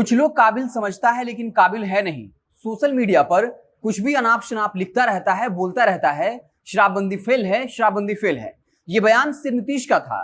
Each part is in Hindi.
कुछ लोग काबिल समझता है लेकिन काबिल है नहीं। सोशल मीडिया पर कुछ भी अनाप शनाप लिखता रहता है, बोलता रहता है, शराबबंदी फेल है, शराबबंदी फेल है। ये बयान सिर्फ नीतीश का था।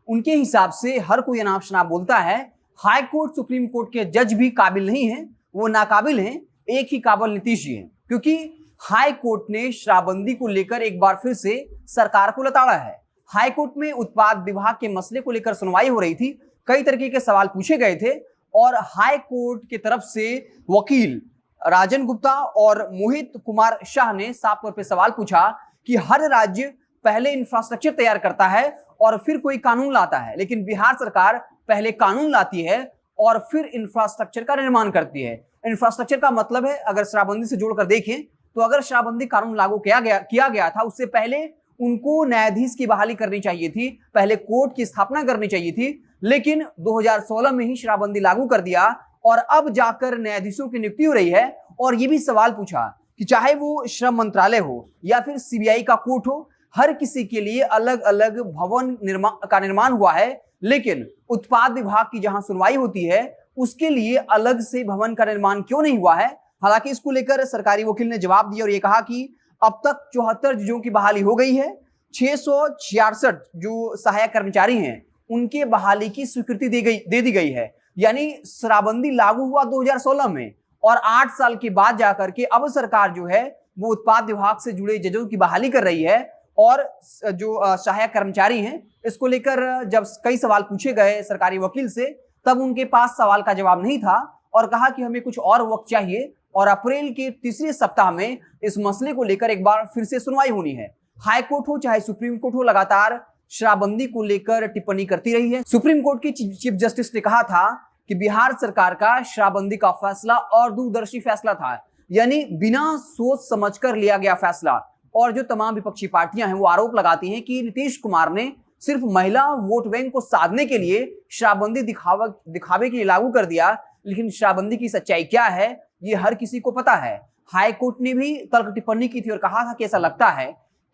उनके हिसाब से हर कोई अनाप शनाप बोलता है। हाई कोर्ट, सुप्रीम कोर्ट के जज भी काबिल नहीं है, वो नाकाबिल हैं। एक ही काबिल नीतीश जी हैं, क्योंकि हाई कोर्ट ने शराबबंदी को लेकर एक बार फिर से सरकार को लताड़ा है। हाई कोर्ट में उत्पाद विभाग के मसले को लेकर सुनवाई हो रही थी। कई तरीके के सवाल पूछे गए थे और हाई कोर्ट की तरफ से वकील राजन गुप्ता और मोहित कुमार शाह ने साफ तौर पे सवाल पूछा कि हर राज्य पहले इंफ्रास्ट्रक्चर तैयार करता है और फिर कोई कानून लाता है, लेकिन बिहार सरकार पहले कानून लाती है और फिर इंफ्रास्ट्रक्चर का निर्माण करती है। इंफ्रास्ट्रक्चर का मतलब है, अगर शराबबंदी से जोड़कर देखें तो अगर शराबबंदी कानून लागू किया गया था, उससे पहले उनको न्यायाधीश की बहाली करनी चाहिए थी, पहले कोर्ट की स्थापना करनी चाहिए थी, लेकिन 2016 में ही शराबबंदी लागू कर दिया और अब जाकर न्यायाधीशों की नियुक्ति हो रही है। और ये भी सवाल पूछा कि चाहे वो श्रम मंत्रालय हो या फिर सीबीआई का कोर्ट हो, हर किसी के लिए अलग अलग भवन निर्माण हुआ है, लेकिन उत्पाद विभाग की जहां सुनवाई होती है उसके लिए अलग से भवन का निर्माण क्यों नहीं हुआ है। हालांकि इसको लेकर सरकारी वकील ने जवाब दिया और ये कहा कि अब तक 74 जजों की बहाली हो गई है। 666 जो सहायक कर्मचारी हैं उनके बहाली की स्वीकृति दे दी गई है। यानी शराबबंदी लागू हुआ 2016 में और 8 साल के बाद जाकर के अब सरकार जो है वो उत्पाद विभाग से जुड़े जजों की बहाली कर रही है। और जो सहायक कर्मचारी हैं, इसको लेकर जब कई सवाल पूछे गए सरकारी वकील से, तब उनके पास सवाल का जवाब नहीं था और कहा कि हमें कुछ और वक्त चाहिए और अप्रैल के तीसरे सप्ताह में इस मसले को लेकर एक बार फिर से सुनवाई होनी है। हाई कोर्ट हो चाहे सुप्रीम कोर्ट हो, लगातार शराबबंदी को लेकर टिप्पणी करती रही है। सुप्रीम कोर्ट के चीफ जस्टिस ने कहा था कि बिहार सरकार का शराबबंदी का फैसला और दूरदर्शी फैसला था, यानी बिना सोच समझकर लिया गया फैसला। और जो तमाम विपक्षी पार्टियां हैं वो आरोप लगाती हैं कि नीतीश कुमार ने सिर्फ महिला वोट बैंक को साधने के लिए शराबबंदी दिखावे के लिए लागू कर दिया, लेकिन शराबबंदी की सच्चाई क्या है ये हर किसी को पता है। हाई कोर्ट ने भी तल्ख टिप्पणी की थी और कहा था कि ऐसा लगता है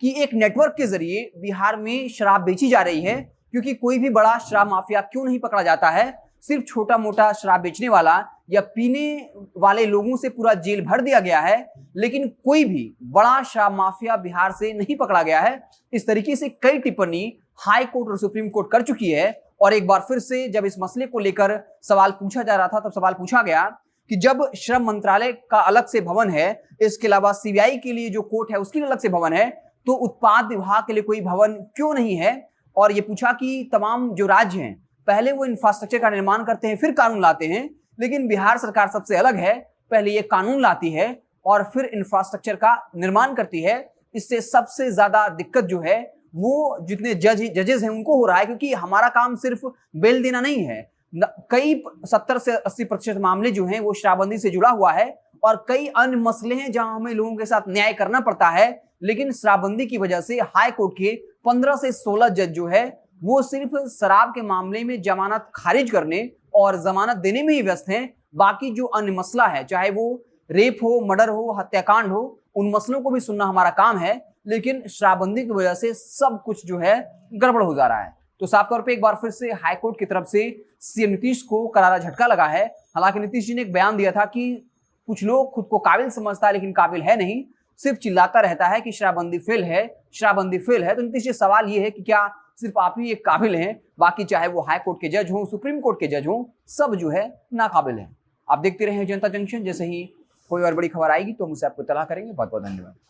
कि एक नेटवर्क के जरिए बिहार में शराब बेची जा रही है, क्योंकि कोई भी बड़ा शराब माफिया क्यों नहीं पकड़ा जाता है। सिर्फ छोटा मोटा शराब बेचने वाला या पीने वाले लोगों से पूरा जेल भर दिया गया है, लेकिन कोई भी बड़ा शराब माफिया बिहार से नहीं पकड़ा गया है। इस तरीके से कई टिप्पणी हाई कोर्ट और सुप्रीम कोर्ट कर चुकी है। और एक बार फिर से जब इस मसले को लेकर सवाल पूछा जा रहा था, तब सवाल पूछा गया कि जब श्रम मंत्रालय का अलग से भवन है, इसके अलावा सीबीआई के लिए जो कोर्ट है उसके लिए अलग से भवन है, तो उत्पाद विभाग के लिए कोई भवन क्यों नहीं है। और ये पूछा कि तमाम जो राज्य हैं पहले वो इंफ्रास्ट्रक्चर का निर्माण करते हैं फिर कानून लाते हैं, लेकिन बिहार सरकार सबसे अलग है, पहले ये कानून लाती है और फिर इंफ्रास्ट्रक्चर का निर्माण करती है। इससे सबसे ज्यादा दिक्कत जो है वो जितने जजेस हैं उनको हो रहा है, क्योंकि हमारा काम सिर्फ बेल देना नहीं है। कई 70 से 80% मामले जो हैं वो शराबबंदी से जुड़ा हुआ है और कई अन्य मसले हैं जहां हमें लोगों के साथ न्याय करना पड़ता है, लेकिन शराबबंदी की वजह से हाई कोर्ट के 15 से 16 जज जो है वो सिर्फ शराब के मामले में जमानत खारिज करने और जमानत देने में ही व्यस्त हैं। बाकी जो अन्य मसला है, चाहे वो रेप हो, मर्डर हो, हत्याकांड हो, उन मसलों को भी सुनना हमारा काम है, लेकिन शराबबंदी की वजह से सब कुछ जो है गड़बड़ हो जा रहा है। तो साफ तौर पे एक बार फिर से हाई कोर्ट की तरफ से सीएम नीतीश को करारा झटका लगा है। हालांकि नीतीश जी ने एक बयान दिया था कि कुछ लोग खुद को काबिल समझता है लेकिन काबिल है नहीं, सिर्फ चिल्लाता रहता है कि शराबबंदी फेल है, शराबबंदी फेल है। तो नीतीश जी, सवाल ये है कि क्या सिर्फ आप ही एक काबिल हैं, बाकी चाहे वो हाई कोर्ट के जज हों, सुप्रीम कोर्ट के जज हों, सब जो है नाकाबिल हैं। आप देखते रहे जनता जंक्शन। जैसे ही कोई और बड़ी खबर आएगी तो हम उसे आपको इत्तला करेंगे। बहुत बहुत धन्यवाद।